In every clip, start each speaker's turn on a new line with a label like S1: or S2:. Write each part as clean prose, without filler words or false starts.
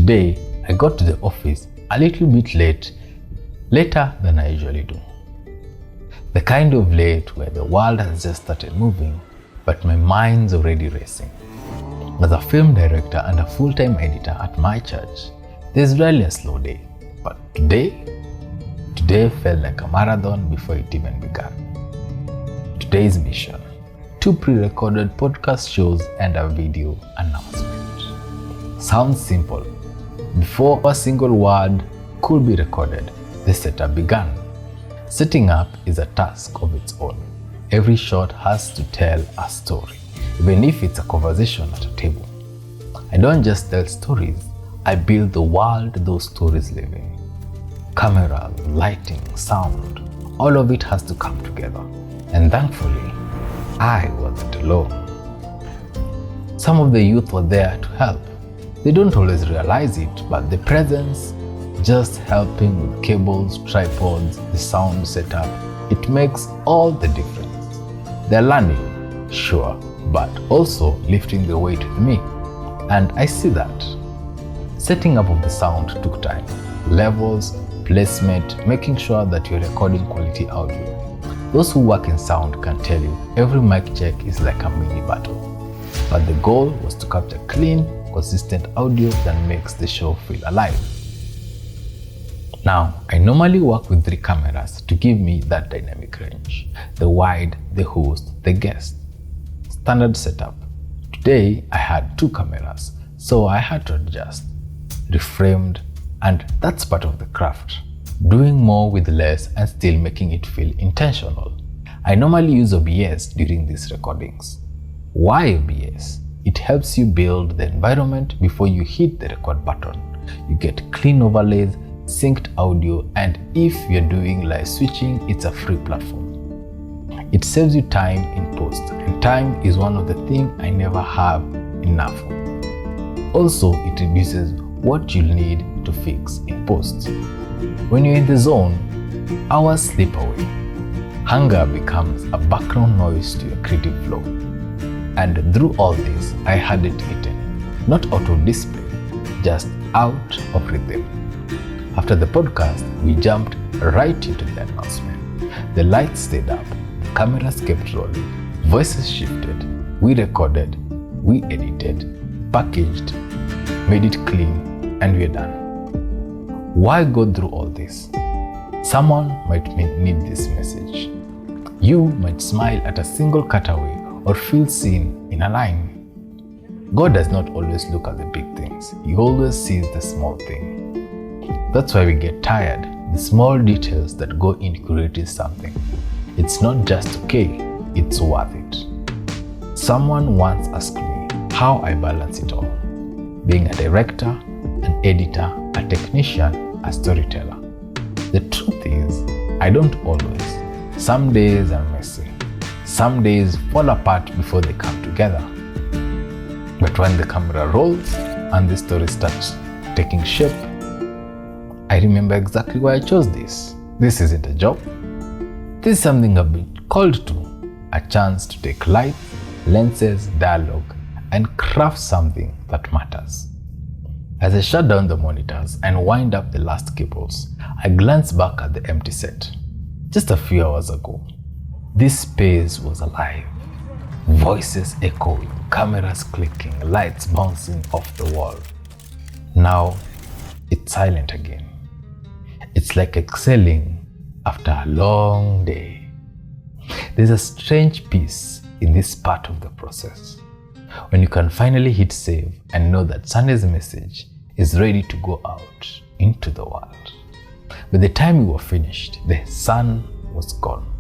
S1: Today, I got to the office a little bit later than I usually do. The kind of late where the world has just started moving, but my mind's already racing. As a film director and a full-time editor at my church, there's rarely a slow day. But today felt like a marathon before it even began. Today's mission: 2 pre-recorded podcast shows and a video announcement. Sounds simple. Before a single word could be recorded, the setup began. Setting up is a task of its own. Every shot has to tell a story, even if it's a conversation at a table. I don't just tell stories, I build the world those stories live in. Camera, lighting, sound, all of it has to come together. And thankfully, I wasn't alone. Some of the youth were there to help. They don't always realize it, but the presence, just helping with cables, tripods, the sound setup, it makes all the difference. They're learning, sure, but also lifting the weight with me. And I see that. Setting up of the sound took time. Levels, placement, making sure that you're recording quality audio. Those who work in sound can tell you every mic check is like a mini battle. But the goal was to capture clean, consistent audio that makes the show feel alive. Now, I normally work with 3 cameras to give me that dynamic range: the wide, the host, the guest. Standard setup. Today, I had 2 cameras, so I had to adjust, reframed, and that's part of the craft. Doing more with less and still making it feel intentional. I normally use OBS during these recordings. Why OBS? It helps you build the environment before you hit the record button. You get clean overlays, synced audio, and if you're doing live switching, it's a free platform. It saves you time in post, and time is one of the things I never have enough of. Also, it reduces what you'll need to fix in post. When you're in the zone, hours slip away. Hunger becomes a background noise to your creative flow. And through all this, I hadn't eaten, not out of display, just out of rhythm. After the podcast, we jumped right into the announcement. The lights stayed up, the cameras kept rolling, voices shifted, we recorded, we edited, packaged, made it clean, and we're done. Why go through all this? Someone might need this message. You might smile at a single cutaway or feel seen in a line. God does not always look at the big things. He always sees the small thing. That's why we get tired, the small details that go into creating something. It's not just okay, it's worth it. Someone once asked me how I balance it all. Being a director, an editor, a technician, a storyteller. The truth is, I don't always. Some days are messy. Some days fall apart before they come together. But when the camera rolls and the story starts taking shape, I remember exactly why I chose this. This isn't a job. This is something I've been called to. A chance to take light, lenses, dialogue, and craft something that matters. As I shut down the monitors and wind up the last cables, I glance back at the empty set. Just a few hours ago, this space was alive. Voices echoing, cameras clicking, lights bouncing off the wall. Now, it's silent again. It's like exhaling after a long day. There's a strange peace in this part of the process. When you can finally hit save and know that Sunday's message is ready to go out into the world. By the time we were finished, the sun was gone.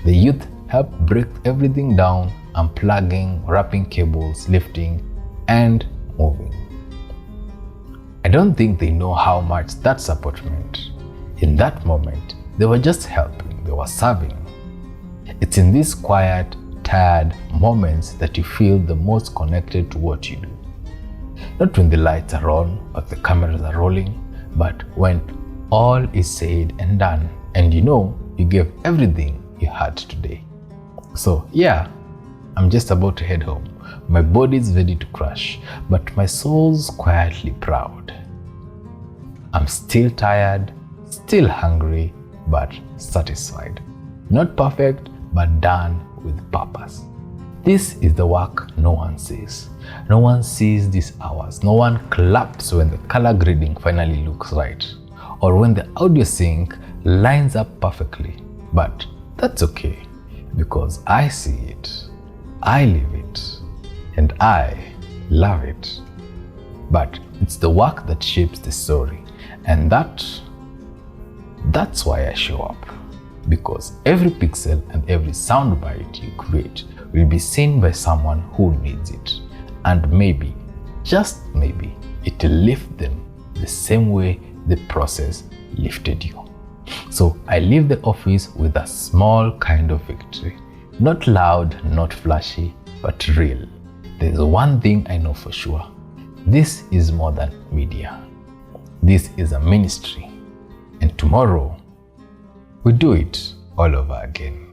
S1: The youth helped break everything down, unplugging, wrapping cables, lifting, and moving. I don't think they know how much that support meant. In that moment, they were just helping, they were serving. It's in these quiet, tired moments that you feel the most connected to what you do. Not when the lights are on or the cameras are rolling, but when all is said and done and you know you gave everything you had today. So yeah, I'm just about to head home. My body's ready to crash, but my soul's quietly proud. I'm still tired, still hungry, but satisfied. Not perfect, but done with purpose. This is the work no one sees. No one sees these hours. No one claps when the color grading finally looks right, or when the audio sync lines up perfectly. But that's okay, because I see it, I live it, and I love it. But it's the work that shapes the story, and that's why I show up. Because every pixel and every soundbite you create will be seen by someone who needs it. And maybe, just maybe, it'll lift them the same way the process lifted you. So I leave the office with a small kind of victory. Not loud, not flashy, but real. There's one thing I know for sure. This is more than media. This is a ministry. And tomorrow, we do it all over again.